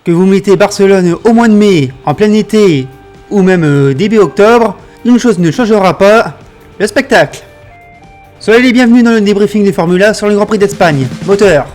Que vous mettez Barcelone au mois de mai, en plein été, ou même début octobre, une chose ne changera pas, le spectacle. Soyez les bienvenus dans le débriefing de Formula sur le Grand Prix d'Espagne. Moteur.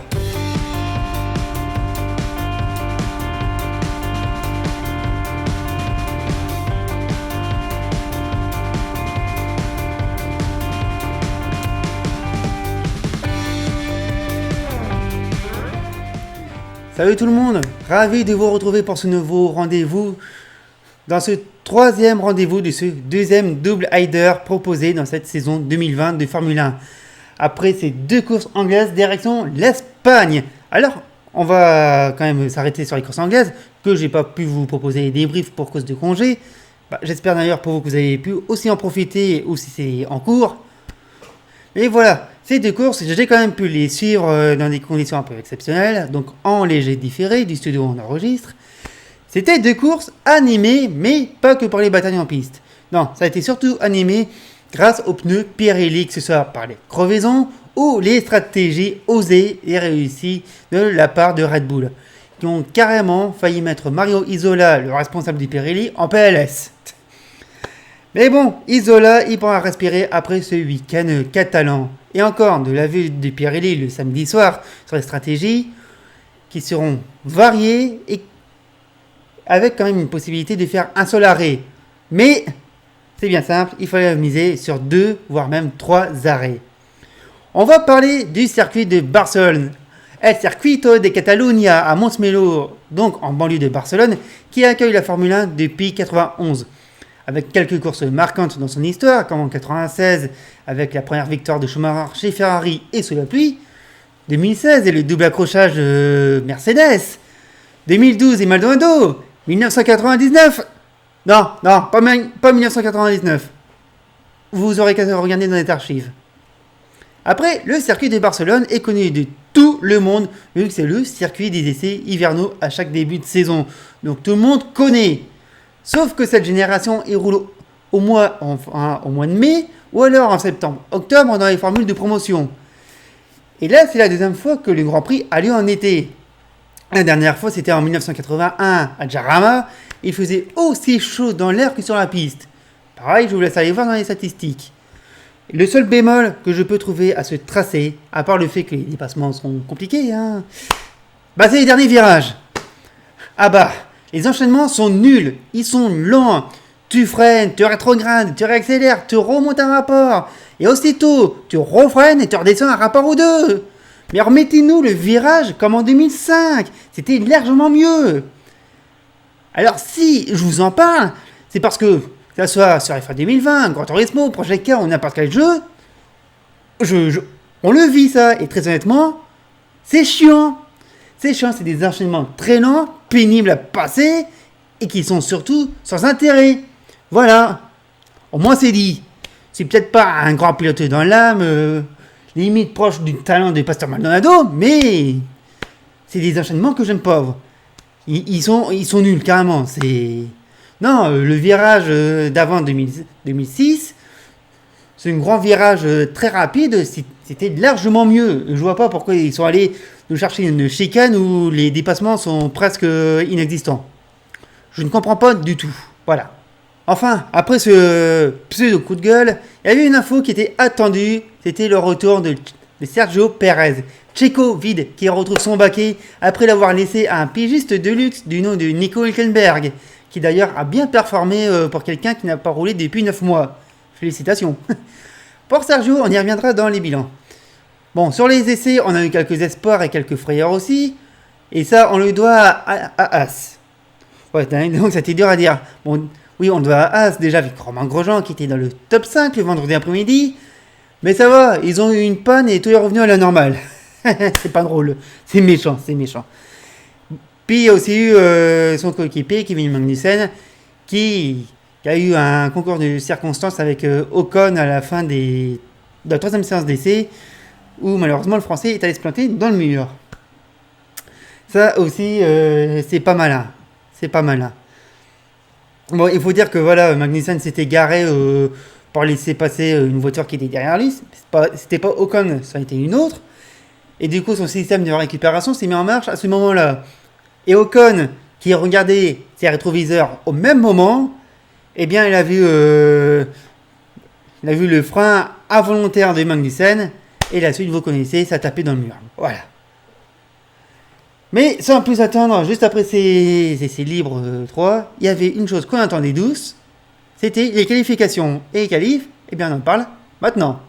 Salut tout le monde, ravi de vous retrouver pour ce nouveau rendez-vous, dans ce troisième rendez-vous de ce deuxième double header proposé dans cette saison 2020 de Formule 1. Après ces deux courses anglaises, direction l'Espagne. Alors, on va quand même s'arrêter sur les courses anglaises, que j'ai pas pu vous proposer des débriefs pour cause de congé. J'espère d'ailleurs pour vous que vous avez pu aussi en profiter, ou si c'est en cours. Et voilà, ces deux courses, j'ai quand même pu les suivre dans des conditions un peu exceptionnelles, donc en léger différé du studio où on enregistre. C'était deux courses animées, mais pas que par les batailles en piste. Non, ça a été surtout animé grâce aux pneus Pirelli, que ce soit par les crevaisons ou les stratégies osées et réussies de la part de Red Bull, qui ont carrément failli mettre Mario Isola, le responsable du Pirelli, en PLS. Mais bon, Isola, il pourra respirer après ce week-end catalan. Et encore, de la vue de Pirelli le samedi soir sur les stratégies qui seront variées et avec quand même une possibilité de faire un seul arrêt. Mais c'est bien simple, il fallait miser sur 2 voire même 3 arrêts. On va parler du circuit de Barcelone. El Circuito de Catalunya à Montmeló, donc en banlieue de Barcelone, qui accueille la Formule 1 depuis 91. Avec quelques courses marquantes dans son histoire, comme en 96 avec la première victoire de Schumacher chez Ferrari et sous la pluie, 2016 et le double accrochage de Mercedes, 2012 et Maldonado, 1999, non, pas 1999, vous aurez qu'à regarder dans les archives. Après, le circuit de Barcelone est connu de tout le monde, vu que c'est le circuit des essais hivernaux à chaque début de saison, donc tout le monde connaît. Sauf que cette génération, il roule au mois de mai, ou alors en septembre-octobre dans les formules de promotion. Et là, c'est la deuxième fois que le Grand Prix a lieu en été. La dernière fois, c'était en 1981 à Jarama. Il faisait aussi chaud dans l'air que sur la piste. Pareil, je vous laisse aller voir dans les statistiques. Le seul bémol que je peux trouver à ce tracé, à part le fait que les dépassements seront compliqués, c'est les derniers virages. Les enchaînements sont nuls, ils sont lents. Tu freines, tu rétrogrades, tu réaccélères, tu remontes un rapport. Et aussitôt, tu refreines et tu redescends un rapport ou deux. Mais remettez-nous le virage comme en 2005. C'était largement mieux. Alors si je vous en parle, c'est parce que, que ce soit sur F1 2020, Gran Turismo, Project Car ou n'importe quel jeu, on le vit ça. Et très honnêtement, c'est chiant. C'est chiant, c'est des enchaînements très lents, pénibles à passer, et qui sont surtout sans intérêt. Voilà. Au moins c'est dit. C'est peut-être pas un grand pilote dans l'âme, limite proche du talent de Pastor Maldonado, mais c'est des enchaînements que j'aime pas. Ils sont nuls, carrément. Non, le virage d'avant 2006, c'est un grand virage très rapide, c'était largement mieux. Je vois pas pourquoi ils sont allés nous chercher une chicane où les dépassements sont presque inexistants. Je ne comprends pas du tout. Voilà. Enfin, après ce pseudo coup de gueule, il y avait une info qui était attendue. C'était le retour de Sergio Pérez. Checo vide qui retrouve son baquet après l'avoir laissé à un pigiste de luxe du nom de Nico Hülkenberg, qui d'ailleurs a bien performé pour quelqu'un qui n'a pas roulé depuis 9 mois. Félicitations. Pour Sergio, on y reviendra dans les bilans. Bon, sur les essais, on a eu quelques espoirs et quelques frayeurs aussi. Et ça, on le doit à As. Ouais, donc c'était dur à dire. Bon, oui, on le doit à As déjà avec Romain Grosjean qui était dans le top 5 le vendredi après-midi. Mais ça va, ils ont eu une panne et tout est revenu à la normale. C'est pas drôle. C'est méchant. Puis il y a aussi eu son coéquipier, Kevin Magnussen, qui a eu un concours de circonstances avec Ocon à la fin de la 3e séance d'essai, où malheureusement le français est allé se planter dans le mur. Ça aussi, c'est pas malin. Bon, il faut dire que voilà, Magnussen s'était garé pour laisser passer une voiture qui était derrière lui. C'était pas Ocon, ça a été une autre. Et du coup, son système de récupération s'est mis en marche à ce moment-là. Et Ocon, qui regardait ses rétroviseurs au même moment, eh bien, il a vu le frein involontaire de Magnussen, et la suite, vous connaissez, ça a tapé dans le mur. Voilà. Mais sans plus attendre, juste après ces essais libres 3, il y avait une chose qu'on attendait douce, c'était les qualifications. Et les qualifs, eh bien, on en parle maintenant.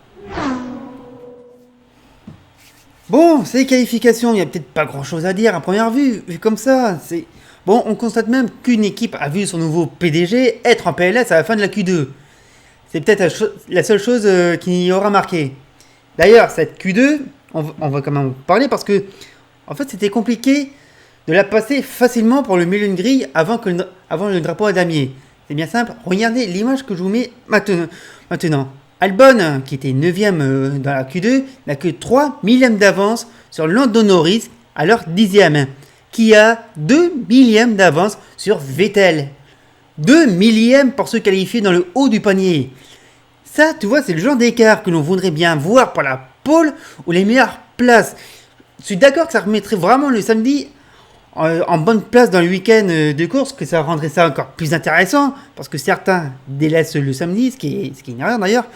Bon, ces qualifications, il n'y a peut-être pas grand-chose à dire à première vue, vu comme ça. Bon, on constate même qu'une équipe a vu son nouveau PDG être en PLS à la fin de la Q2. C'est peut-être la seule chose qui aura marqué. D'ailleurs, cette Q2, on va quand même en parler parce que, en fait, c'était compliqué de la passer facilement pour le milieu de grille avant le drapeau à damier. C'est bien simple, regardez l'image que je vous mets maintenant. Albon, qui était 9ème dans la Q2, n'a que 3 millièmes d'avance sur Lando Norris à leur 10ème, qui a 2 millièmes d'avance sur Vettel. 2 millièmes pour se qualifier dans le haut du panier. Ça, tu vois, c'est le genre d'écart que l'on voudrait bien voir pour la pole ou les meilleures places. Je suis d'accord que ça remettrait vraiment le samedi en bonne place dans le week-end de course, que ça rendrait ça encore plus intéressant, parce que certains délaissent le samedi, ce qui est une erreur d'ailleurs.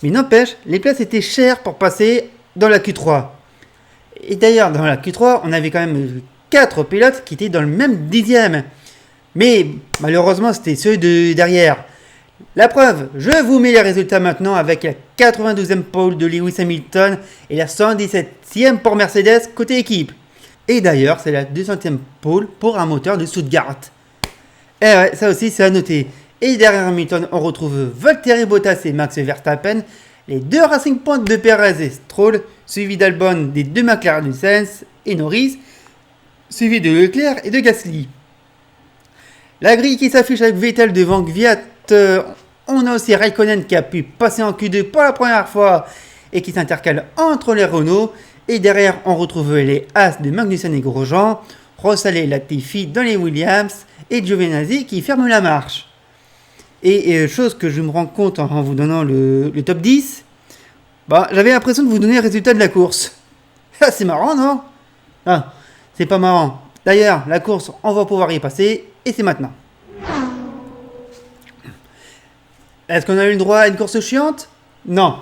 Mais n'empêche, les places étaient chères pour passer dans la Q3. Et d'ailleurs, dans la Q3, on avait quand même 4 pilotes qui étaient dans le même 10ème. Mais malheureusement, c'était ceux de derrière. La preuve, je vous mets les résultats maintenant avec la 92e pole de Lewis Hamilton et la 117e pour Mercedes côté équipe. Et d'ailleurs, c'est la 200e pole pour un moteur de Stuttgart. Et ouais, ça aussi, c'est à noter. Et derrière Hamilton, on retrouve Valtteri Bottas et Max Verstappen, les 2 Racing Point de Perez et Stroll, suivi d'Albon des 2 McLaren de Sainz et Norris, suivi de Leclerc et de Gasly. La grille qui s'affiche avec Vettel devant Kvyat, on a aussi Raikkonen qui a pu passer en Q2 pour la première fois et qui s'intercale entre les Renault. Et derrière, on retrouve les As de Magnussen et Grosjean, Russell et Latifi dans les Williams et Giovinazzi qui ferme la marche. Et chose que je me rends compte en vous donnant le top 10, j'avais l'impression de vous donner le résultat de la course. Ah, c'est marrant, non? Ah, c'est pas marrant. D'ailleurs, la course, on va pouvoir y passer et c'est maintenant. Est-ce qu'on a eu le droit à une course chiante? Non.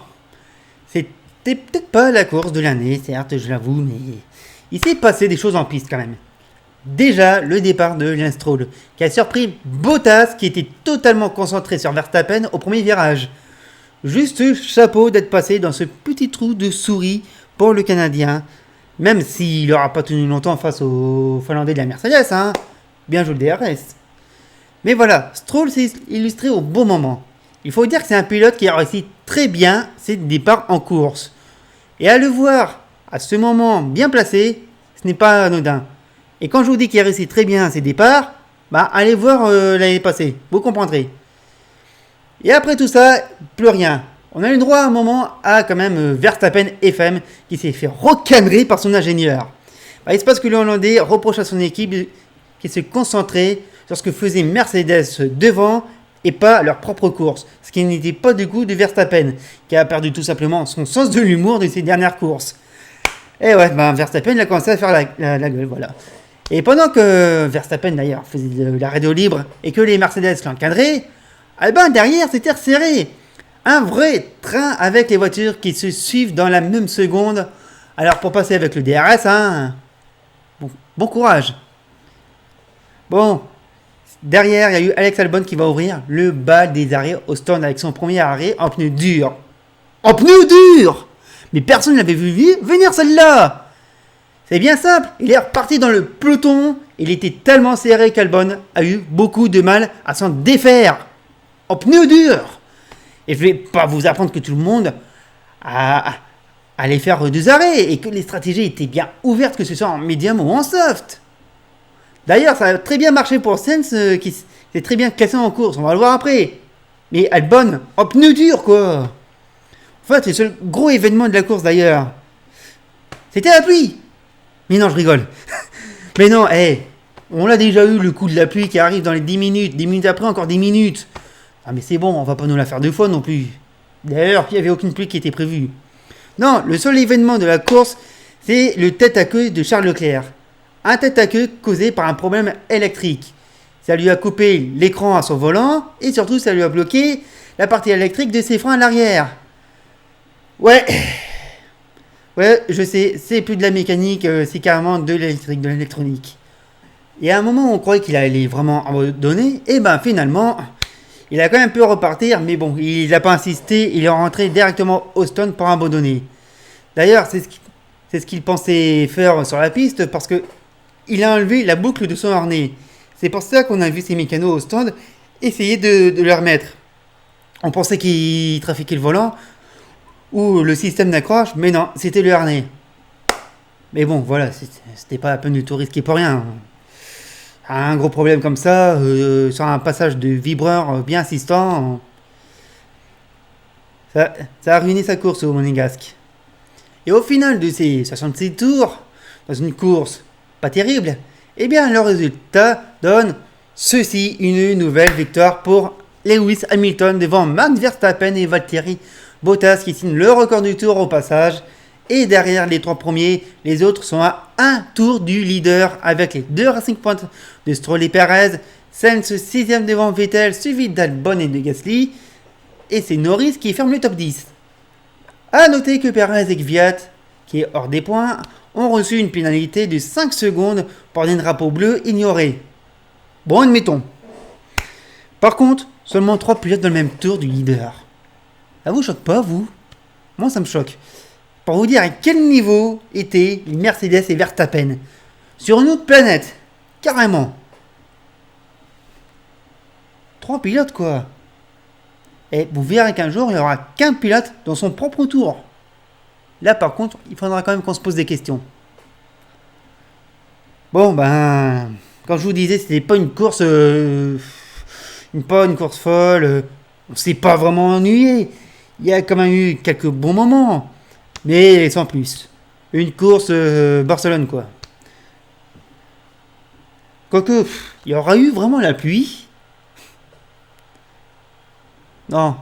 C'était peut-être pas la course de l'année, certes, je l'avoue, mais il s'est passé des choses en piste quand même. Déjà, le départ de Lance Stroll, qui a surpris Bottas, qui était totalement concentré sur Verstappen au premier virage. Juste chapeau d'être passé dans ce petit trou de souris pour le Canadien, même s'il n'aura pas tenu longtemps face aux Finlandais de la Mercedes, hein. Bien joué le DRS. Mais voilà, Stroll s'est illustré au bon moment. Il faut dire que c'est un pilote qui a réussi très bien ses départs en course. Et à le voir à ce moment bien placé, ce n'est pas anodin. Et quand je vous dis qu'il a réussi très bien ses départs, allez voir l'année passée, vous comprendrez. Et après tout ça, plus rien. On a eu droit à un moment à quand même Verstappen FM qui s'est fait recadrer par son ingénieur. Il se passe que le Hollandais reproche à son équipe qui se concentrait sur ce que faisait Mercedes devant et pas leur propre course. Ce qui n'était pas du goût de Verstappen, qui a perdu tout simplement son sens de l'humour de ses dernières courses. Et ouais, Verstappen il a commencé à faire la gueule, voilà. Et pendant que Verstappen d'ailleurs faisait la radio libre et que les Mercedes l'encadraient, derrière c'était resserré. Un vrai train avec les voitures qui se suivent dans la même seconde. Alors pour passer avec le DRS, bon courage. Bon, derrière il y a eu Alex Albon qui va ouvrir le bal des arrêts au stand avec son premier arrêt en pneu dur. En pneu dur! Mais personne ne l'avait vu venir celle-là! C'est bien simple, il est reparti dans le peloton, il était tellement serré qu'Albon a eu beaucoup de mal à s'en défaire. En pneu dur! Et je vais pas vous apprendre que tout le monde allait faire 2 arrêts et que les stratégies étaient bien ouvertes, que ce soit en médium ou en soft. D'ailleurs, ça a très bien marché pour Sainz qui s'est très bien classé en course, on va le voir après. Mais Albon, en pneu dur quoi! En fait, le seul gros événement de la course d'ailleurs, c'était la pluie. Mais non, je rigole. Mais non, on l'a déjà eu le coup de la pluie qui arrive dans les 10 minutes. 10 minutes après, encore 10 minutes. Ah mais c'est bon, on va pas nous la faire 2 fois non plus. D'ailleurs, il n'y avait aucune pluie qui était prévue. Non, le seul événement de la course, c'est le tête à queue de Charles Leclerc. un tête-à-queue causé par un problème électrique. Ça lui a coupé l'écran à son volant et surtout ça lui a bloqué la partie électrique de ses freins à l'arrière. Ouais, je sais, c'est plus de la mécanique, c'est carrément de l'électrique, de l'électronique. Et à un moment, on croyait qu'il allait vraiment abandonner, et ben finalement, il a quand même pu repartir, mais bon, il n'a pas insisté, il est rentré directement au stand pour abandonner. D'ailleurs, c'est ce qu'il pensait faire sur la piste, parce que il a enlevé la boucle de son harnais. C'est pour ça qu'on a vu ces mécanos au stand essayer de le remettre. On pensait qu'il trafiquait le volant, ou le système d'accroche, mais non, c'était le harnais. Mais bon, voilà, c'était pas la peine du tout risqué pour rien. Un gros problème comme ça, sur un passage de vibreur bien insistant, ça a ruiné sa course au Monégasque. Et au final de ces 66 tours, dans une course pas terrible, eh bien le résultat donne ceci, une nouvelle victoire pour Lewis Hamilton devant Max Verstappen et Valtteri Bottas qui signe le record du tour au passage. Et derrière les 3 premiers, les autres sont à un tour du leader avec les 2 Racing Points de Stroll et Perez. Sainz 6ème devant Vettel, suivi d'Albon et de Gasly. Et c'est Norris qui ferme le top 10. A noter que Perez et Kvyat, qui est hors des points, ont reçu une pénalité de 5 secondes pour des drapeaux bleus ignorés. Bon, admettons. Par contre, seulement 3 pilotes dans le même tour du leader. Ça vous choque pas, vous? Moi, ça me choque. Pour vous dire à quel niveau étaient les Mercedes et Verstappen. Sur une autre planète. Carrément. 3 pilotes, quoi. Et vous verrez qu'un jour, il n'y aura qu'un pilote dans son propre tour. Là, par contre, il faudra quand même qu'on se pose des questions. Bon, ben... Quand je vous disais, c'était pas une course... pas une course folle. On s'est pas vraiment ennuyé. Il y a quand même eu quelques bons moments. Mais sans plus. Une course Barcelone, quoi. Quoique, il y aura eu vraiment la pluie. Non,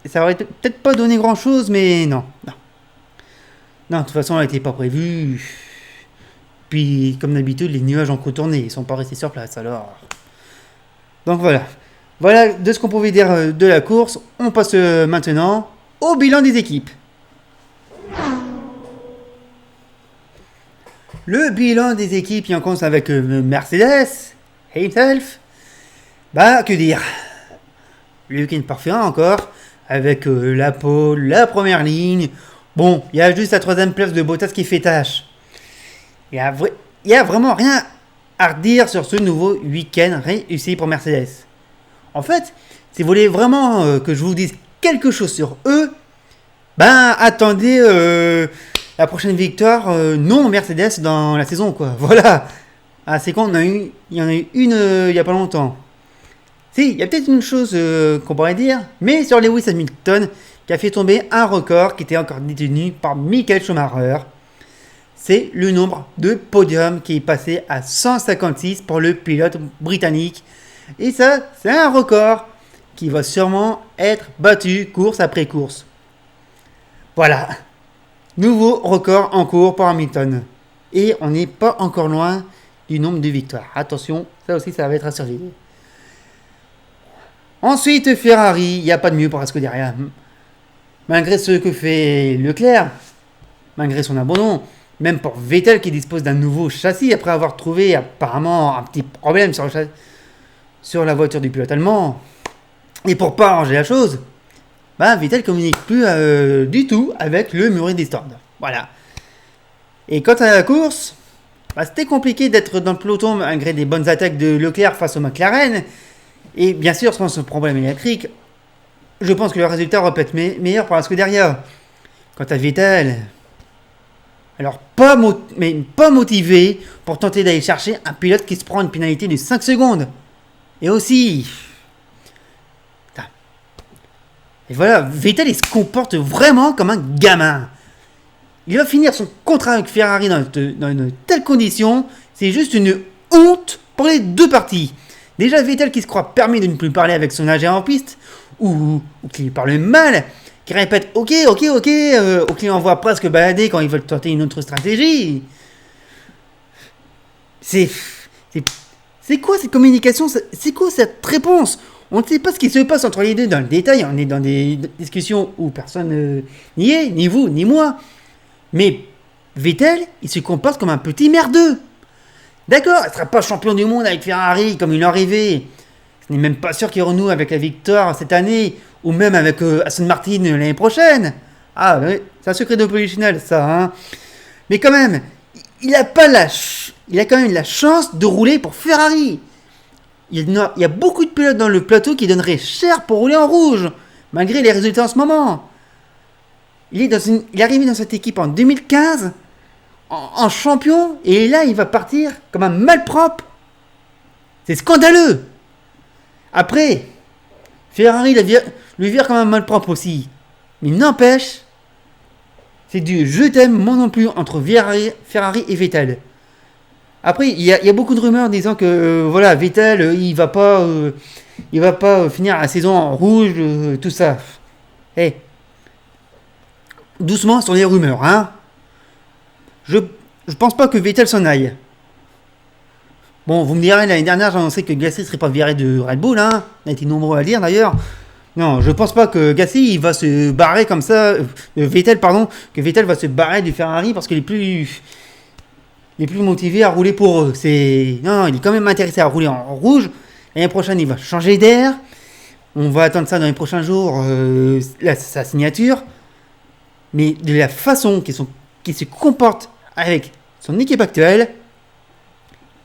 ça aurait peut-être pas donné grand-chose, mais non. Non, de toute façon, elle n'était pas prévue. Puis, comme d'habitude, les nuages ont contourné. Ils sont pas restés sur place, alors... Donc voilà. Voilà de ce qu'on pouvait dire de la course. On passe maintenant au bilan des équipes. Le bilan des équipes, il en compte avec Mercedes, himself. Bah, que dire? Le week-end parfait encore, avec la pole, la première ligne. Bon, il y a juste la 3ème place de Bottas qui fait tâche. Il y a vraiment rien à redire sur ce nouveau week-end réussi pour Mercedes. En fait, si vous voulez vraiment que je vous dise quelque chose sur eux, ben attendez la prochaine victoire non Mercedes dans la saison, quoi. Voilà. Ah, c'est con, il y en a eu une il y a pas longtemps. Si, il y a peut-être une chose qu'on pourrait dire, mais sur Lewis Hamilton, qui a fait tomber un record qui était encore détenu par Michael Schumacher. C'est le nombre de podiums qui est passé à 156 pour le pilote britannique. Et ça, c'est un record qui va sûrement être battu course après course. Voilà. Nouveau record en cours pour Hamilton. Et on n'est pas encore loin du nombre de victoires. Attention, ça aussi, ça va être à surveiller. Ensuite, Ferrari, il n'y a pas de mieux pour Asco derrière. Malgré ce que fait Leclerc, malgré son abandon, même pour Vettel qui dispose d'un nouveau châssis après avoir trouvé apparemment un petit problème sur la voiture du pilote allemand. Et pour pas arranger la chose, Vettel communique plus du tout avec le muré des stands. Voilà. Et quant à la course, c'était compliqué d'être dans le peloton malgré des bonnes attaques de Leclerc face au McLaren. Et bien sûr, sans ce problème électrique, je pense que le résultat aurait pu être meilleur pour Asco derrière. Quant à Vettel, alors pas motivé pour tenter d'aller chercher un pilote qui se prend une pénalité de 5 secondes. Et aussi... Et voilà, Vettel il se comporte vraiment comme un gamin. Il va finir son contrat avec Ferrari dans une telle condition, c'est juste une honte pour les deux parties. Déjà Vettel qui se croit permis de ne plus parler avec son agent en piste, ou qui lui parle mal, qui répète ok, ou qui l'envoie presque balader quand ils veulent tenter une autre stratégie. C'est, c'est quoi cette communication? C'est quoi cette réponse? On ne sait pas ce qui se passe entre les deux dans le détail. On est dans des discussions où personne n'y est, ni vous, ni moi. Mais Vettel, il se comporte comme un petit merdeux. D'accord, il ne sera pas champion du monde avec Ferrari comme il en rêvait. Ce n'est même pas sûr qu'il renoue avec la victoire cette année, ou même avec Aston Martin l'année prochaine. Ah, oui, c'est un secret de polichinelle, ça, hein. Mais quand même, il a quand même la chance de rouler pour Ferrari. Il y a beaucoup de pilotes dans le plateau qui donneraient cher pour rouler en rouge, malgré les résultats en ce moment. Il est arrivé dans cette équipe en 2015, en champion, et là, il va partir comme un malpropre. C'est scandaleux. Après, Ferrari lui vire comme un malpropre aussi. Mais n'empêche, c'est du je t'aime, moi non plus, entre Ferrari et Vettel. Après, il y a beaucoup de rumeurs disant que voilà, Vettel, il va pas finir la saison en rouge, tout ça. Hey, doucement sur les rumeurs, hein. Je pense pas que Vettel s'en aille. Bon, vous me direz, l'année dernière, j'ai annoncé que Gasly serait pas viré de Red Bull, hein. On a été nombreux à le dire d'ailleurs. Non, je pense pas que Gasly il va se barrer comme ça, Vettel que Vettel va se barrer du Ferrari parce qu'il est plus motivé à rouler pour eux. Non, il est quand même intéressé à rouler en rouge. L'année prochaine, il va changer d'air. On va attendre ça dans les prochains jours, sa signature. Mais de la façon qu'il se comporte avec son équipe actuelle,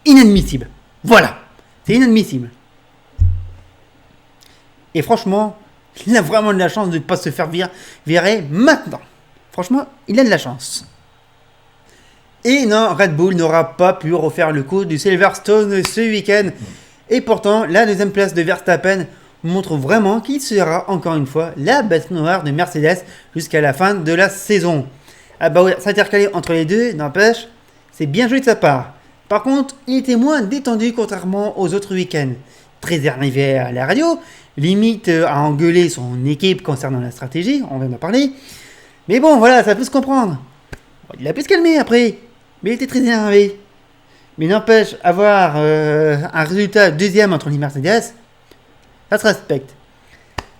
inadmissible. Voilà, c'est inadmissible. Et franchement, il a vraiment de la chance de ne pas se faire virer maintenant. Franchement, il a de la chance. Et non, Red Bull n'aura pas pu refaire le coup du Silverstone ce week-end. Et pourtant, la deuxième place de Verstappen montre vraiment qu'il sera encore une fois la bête noire de Mercedes jusqu'à la fin de la saison. Ah bah ouais, s'intercaler entre les deux, n'empêche, c'est bien joué de sa part. Par contre, il était moins détendu contrairement aux autres week-ends. Très énervé à la radio, limite à engueuler son équipe concernant la stratégie, on vient d'en parler. Mais bon, voilà, ça peut se comprendre. Il a pu se calmer après, mais il était très énervé. Mais n'empêche, avoir un résultat deuxième entre les Mercedes, ça se respecte.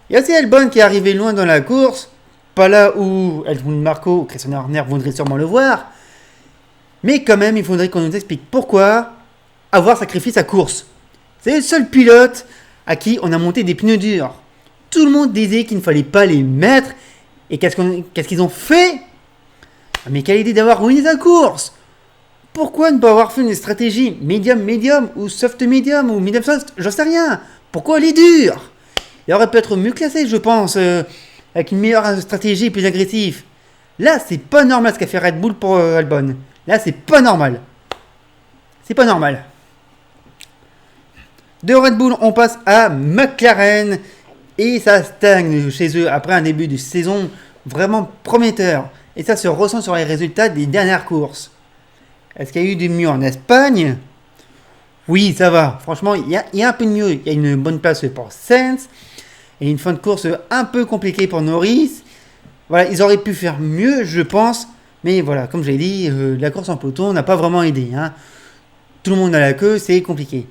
Il y a aussi Albon qui est arrivé loin dans la course, pas là où Helmut Marko ou Christian Horner voudraient sûrement le voir, mais quand même, il faudrait qu'on nous explique pourquoi avoir sacrifié sa course. C'est le seul pilote à qui on a monté des pneus durs. Tout le monde disait qu'il ne fallait pas les mettre, et qu'est-ce qu'ils ont fait? Mais quelle idée d'avoir ruiné sa course! Pourquoi ne pas avoir fait une stratégie médium ou soft medium ou medium soft? J'en sais rien. Pourquoi elle est dure? Il aurait pu être mieux classé, je pense, avec une meilleure stratégie plus agressive. Là, c'est pas normal ce qu'a fait Red Bull pour Albon. Là, c'est pas normal. C'est pas normal. De Red Bull, on passe à McLaren. Et ça stagne chez eux après un début de saison vraiment prometteur. Et ça se ressent sur les résultats des dernières courses. Est-ce qu'il y a eu du mieux en Espagne? Oui, ça va. Franchement, il y a un peu de mieux. Il y a une bonne place pour Sainz. Et une fin de course un peu compliquée pour Norris. Voilà, ils auraient pu faire mieux, je pense. Mais voilà, comme j'ai dit, la course en peloton n'a pas vraiment aidé. Hein. Tout le monde à la queue, c'est compliqué.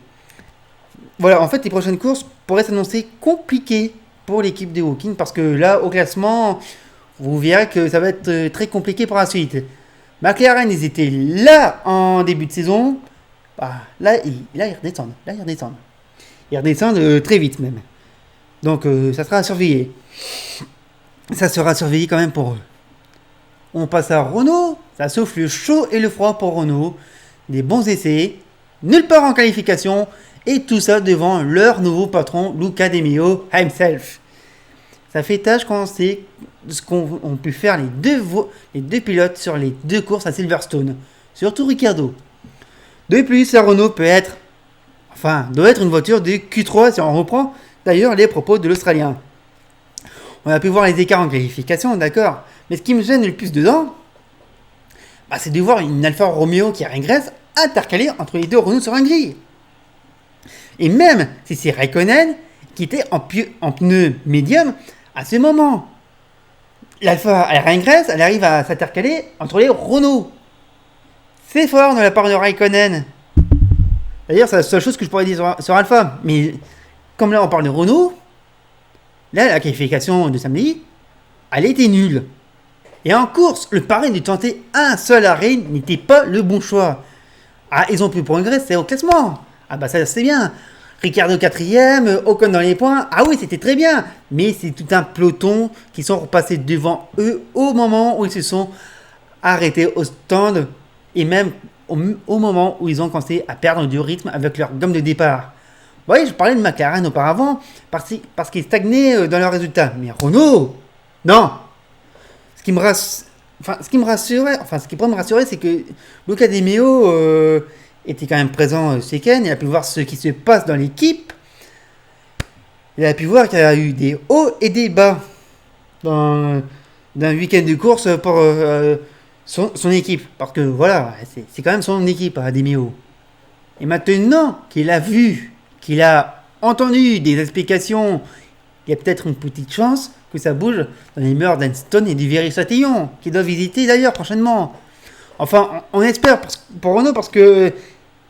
Voilà, en fait, les prochaines courses pourraient s'annoncer compliquées pour l'équipe de Hawking. Parce que là, au classement, vous verrez que ça va être très compliqué pour la suite. McLaren, ils étaient là en début de saison. Bah, là, ils redescendent. Ils redescendent très vite même. Donc, ça sera à surveiller. Ça sera surveillé quand même pour eux. On passe à Renault. Ça souffle le chaud et le froid pour Renault. Des bons essais. Nulle part en qualification. Et tout ça devant leur nouveau patron, Luca De Meo himself. Ça fait tâche quand on sait ce qu'ont pu faire les deux pilotes sur les deux courses à Silverstone. Surtout Ricciardo. De plus, la Renault doit être une voiture de Q3 si on reprend d'ailleurs les propos de l'Australien. On a pu voir les écarts en qualification, d'accord. Mais ce qui me gêne le plus dedans, c'est de voir une Alfa Romeo qui régresse intercalée entre les deux Renault sur un grille. Et même si c'est Raikkonen qui était en pneu médium à ce moment. L'Alfa, elle régresse, elle arrive à s'intercaler entre les Renault. C'est fort de la part de Raikkonen. D'ailleurs, c'est la seule chose que je pourrais dire sur Alpha. Mais comme là, on parle de Renault, là, la qualification de samedi, elle était nulle. Et en course, le pari de tenter un seul arrêt n'était pas le bon choix. Ah, ils ont pu progresser au classement. Ah bah ça, c'est bien. Ricardo 4ème, Ocon dans les points. Ah oui, c'était très bien. Mais c'est tout un peloton qui sont repassés devant eux au moment où ils se sont arrêtés au stand. Et même au moment où ils ont commencé à perdre du rythme avec leur gomme de départ. Vous voyez, je parlais de McLaren auparavant parce qu'ils stagnaient dans leurs résultats. Mais Renault, non. Ce qui pourrait me rassurer, c'est que Luca De Meo était quand même présent ce week-end. Il a pu voir ce qui se passe dans l'équipe. Il a pu voir qu'il y a eu des hauts et des bas dans un week-end de course pour son équipe. Parce que voilà, c'est quand même son équipe, De Meo. Et maintenant qu'il a vu, qu'il a entendu des explications, il y a peut-être une petite chance que ça bouge dans les mœurs d'Anston et du Viry-Châtillon, qui doivent visiter d'ailleurs prochainement. Enfin, on espère pour Renault parce que,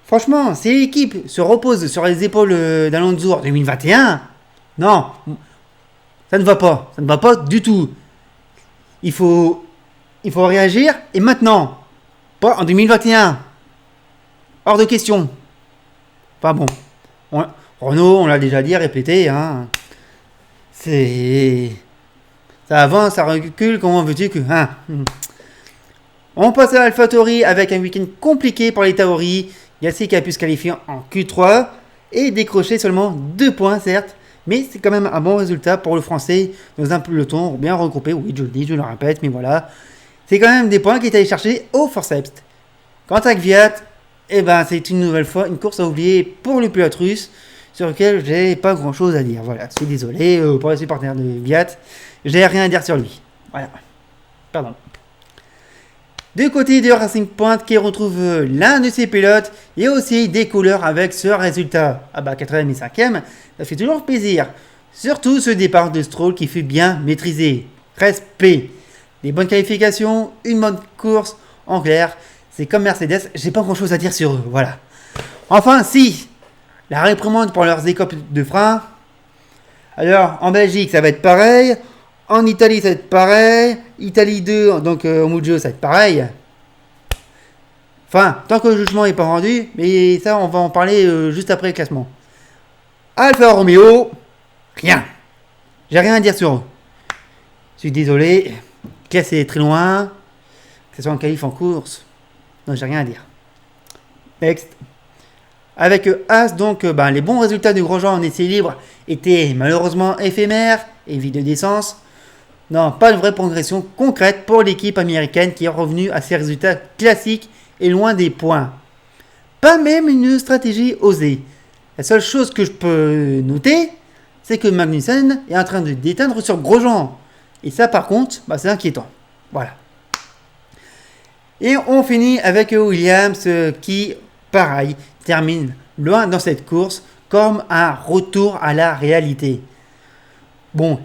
franchement, si l'équipe se repose sur les épaules d'Alonso en 2021, non, ça ne va pas. Ça ne va pas du tout. Il faut réagir et maintenant, pas en 2021. Hors de question. Enfin bon, Renault, on l'a déjà dit, répété, hein. Ça avance, ça recule, comment veux-tu que... Hein. On passe à AlphaTauri avec un week-end compliqué pour les Tauri. Gasly qui a pu se qualifier en Q3 et décrocher seulement 2 points, certes, mais c'est quand même un bon résultat pour le Français dans un peloton bien regroupé. Oui, je le dis, je le répète, mais voilà. C'est quand même des points qu'il est allé chercher au forceps. Quant à Kvyat, c'est une nouvelle fois une course à oublier pour le pilote russe, sur lequel j'ai pas grand chose à dire. Voilà, je suis désolé pour les supporters de Kvyat, j'ai rien à dire sur lui. Voilà, pardon. Du côté de Racing Point qui retrouve l'un de ses pilotes et aussi des couleurs avec ce résultat. 4ème et 5ème, ça fait toujours plaisir. Surtout ce départ de Stroll qui fut bien maîtrisé. Respect. Des bonnes qualifications, une bonne course, en clair, c'est comme Mercedes, j'ai pas grand chose à dire sur eux, voilà. Enfin, si, la réprimande pour leurs écopes de frein. Alors, en Belgique, ça va être pareil. En Italie, ça va être pareil. Italie 2, donc au Mugello, ça va être pareil. Enfin, tant que le jugement n'est pas rendu, mais ça, on va en parler juste après le classement. Alfa Romeo, rien. J'ai rien à dire sur eux. Je suis désolé. Classé très loin. Que ce soit en qualif en course. Non, j'ai rien à dire. Next. Avec As, donc, les bons résultats de Grosjean en essai libre étaient malheureusement éphémères et vides d'essence. Non, pas de vraie progression concrète pour l'équipe américaine qui est revenue à ses résultats classiques et loin des points. Pas même une stratégie osée. La seule chose que je peux noter, c'est que Magnussen est en train de déteindre sur Grosjean. Et ça, par contre, c'est inquiétant. Voilà. Et on finit avec Williams qui, pareil, termine loin dans cette course comme un retour à la réalité. Bon,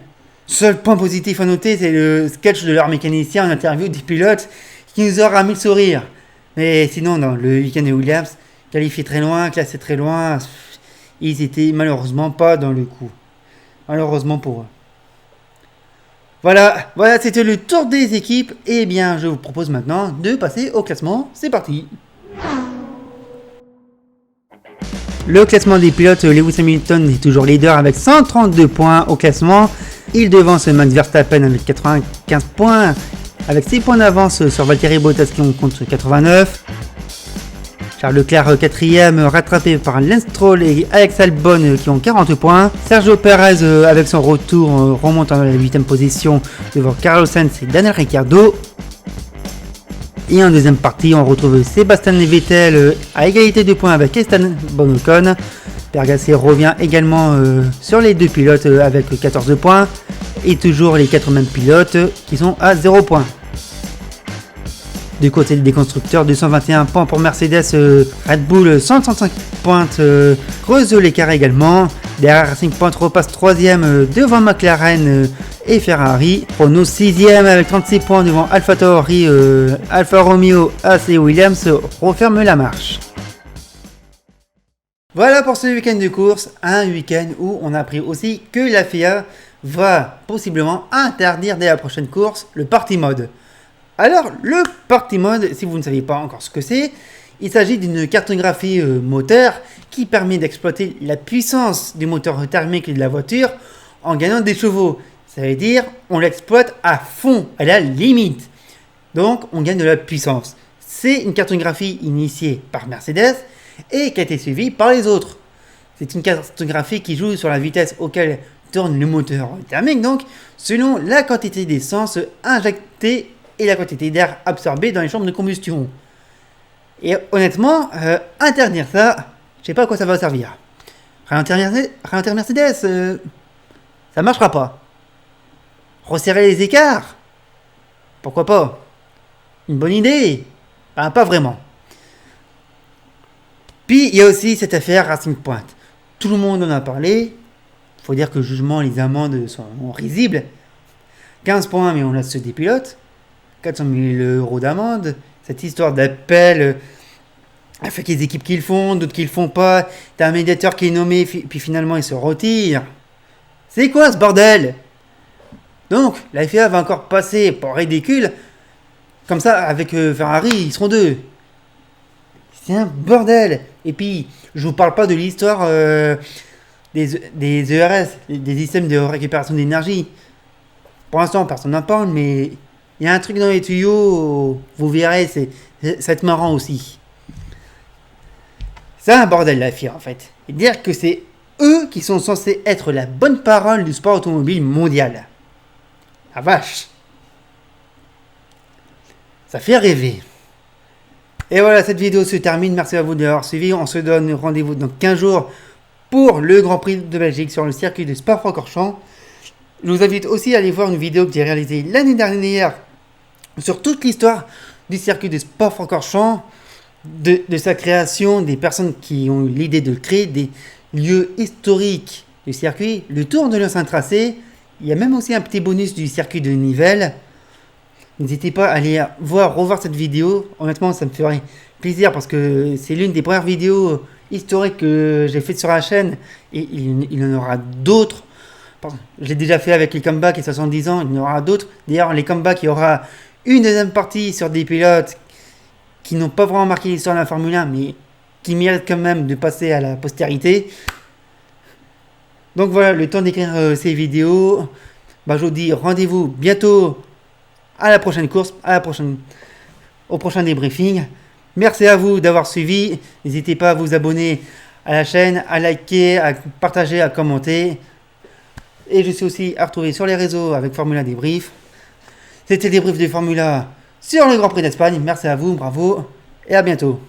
seul point positif à noter, c'est le sketch de leur mécanicien en interview des pilotes qui nous aura mis le sourire. Mais sinon, non, le week-end de Williams, qualifié très loin, classé très loin, ils étaient malheureusement pas dans le coup. Malheureusement pour eux. Voilà, c'était le tour des équipes. Et bien, je vous propose maintenant de passer au classement. C'est parti. Le classement des pilotes, Lewis Hamilton est toujours leader avec 132 points au classement. Il devance Max Verstappen avec 95 points, avec 6 points d'avance sur Valtteri Bottas qui en compte 89. Charles Leclerc 4ème, rattrapé par Lance Stroll et Alex Albon qui ont 40 points. Sergio Perez avec son retour remonte à la 8ème position devant Carlos Sainz et Daniel Ricciardo. Et en deuxième partie, on retrouve Sébastien Vettel à égalité de points avec Esteban Ocon. Pierre Gasly revient également sur les deux pilotes avec 14 points. Et toujours les 4 mêmes pilotes qui sont à 0 points. Du côté des constructeurs, 221 points pour Mercedes, Red Bull 135 points, creuse l'écart également. Derrière Racing Point repasse 3ème devant McLaren et Ferrari. Renault 6ème avec 36 points devant AlphaTauri, Alfa Romeo, As et Williams referme la marche. Voilà pour ce week-end de course, un week-end où on a appris aussi que la FIA va possiblement interdire dès la prochaine course le party mode. Alors le party mode, si vous ne savez pas encore ce que c'est, il s'agit d'une cartographie moteur qui permet d'exploiter la puissance du moteur thermique de la voiture en gagnant des chevaux. Ça veut dire on l'exploite à fond, à la limite. Donc on gagne de la puissance. C'est une cartographie initiée par Mercedes et qui a été suivie par les autres. C'est une cartographie qui joue sur la vitesse auquel tourne le moteur thermique, donc selon la quantité d'essence injectée et la quantité d'air absorbé dans les chambres de combustion. Et honnêtement, interdire ça, je sais pas à quoi ça va servir. Ralentir Mercedes, ça marchera pas. Resserrer les écarts, pourquoi pas. Une bonne idée, pas vraiment. Puis il y a aussi cette affaire Racing Point. Tout le monde en a parlé. Il faut dire que le jugement, les amendes sont risibles. 15 points, mais on laisse ceux des pilotes. 400 000 € d'amende. Cette histoire d'appel a fait qu'il y a des équipes qui le font, d'autres qui le font pas. T'as un médiateur qui est nommé, puis finalement il se retire. C'est quoi ce bordel? Donc, la FIA va encore passer pour ridicule. Comme ça, avec Ferrari, ils seront deux. C'est un bordel. Et puis, je vous parle pas de l'histoire des ERS, des systèmes de récupération d'énergie. Pour l'instant, personne n'en parle, mais il y a un truc dans les tuyaux, vous verrez, ça va être marrant aussi. C'est un bordel la FIA en fait. Et dire que c'est eux qui sont censés être la bonne parole du sport automobile mondial. La vache. Ça fait rêver. Et voilà, cette vidéo se termine. Merci à vous de l'avoir suivi. On se donne rendez-vous dans 15 jours pour le Grand Prix de Belgique sur le circuit de Spa-Francorchamps. Je vous invite aussi à aller voir une vidéo que j'ai réalisée l'année dernière sur toute l'histoire du circuit de Spa-Francorchamps, de sa création, des personnes qui ont eu l'idée de le créer, des lieux historiques du circuit, le tour de l'ancien tracé. Il y a même aussi un petit bonus du circuit de Nivelles. N'hésitez pas à aller revoir cette vidéo. Honnêtement, ça me ferait plaisir parce que c'est l'une des premières vidéos historiques que j'ai faites sur la chaîne. Et il y en aura d'autres. Je l'ai déjà fait avec les comebacks et 70 ans. Il y en aura d'autres. D'ailleurs, les comebacks, il y aura une deuxième partie sur des pilotes qui n'ont pas vraiment marqué l'histoire de la Formule 1, mais qui méritent quand même de passer à la postérité. Donc voilà, le temps d'écrire ces vidéos. Je vous dis rendez-vous bientôt à la prochaine course, au prochain débriefing. Merci à vous d'avoir suivi. N'hésitez pas à vous abonner à la chaîne, à liker, à partager, à commenter. Et je suis aussi à retrouver sur les réseaux avec Formula Débrief. C'était le débrief de Formula sur le Grand Prix d'Espagne. Merci à vous, bravo et à bientôt.